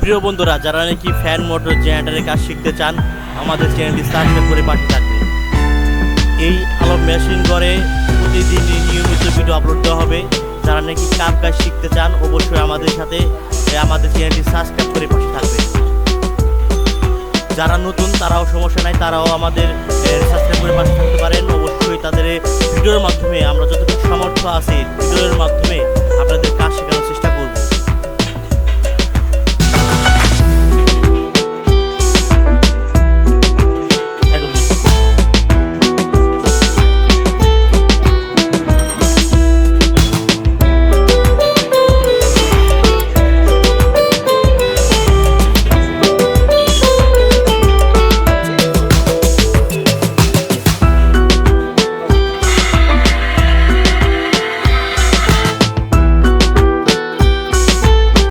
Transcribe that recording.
প্রিয় বন্ধুরা, যারা নাকি ফ্যান মোটর জেনারেটরের কাজ শিখতে চান, আমাদের চ্যানেলটি সাবস্ক্রাইব করে পাশে থাকবে। এই আলো মেশিন করে প্রতিদিন নিয়মিত ভিডিও আপলোড দেওয়া হবে। যারা নাকি কাজ শিখতে চান, অবশ্যই আমাদের সাথে আমাদের চ্যানেলটি সাবস্ক্রাইব করে পাশে থাকবে। যারা নতুন তারাও সমস্যা নাই, তারাও আমাদের সাবস্ক্রাইব করে পাশে থাকতে পারেন। অবশ্যই তাদের ভিডিওর মাধ্যমে আমরা যতটুকু সামর্থ্য আছে ভিডিওর মাধ্যমে আপনাদের কাজ শেখানোর চেষ্টা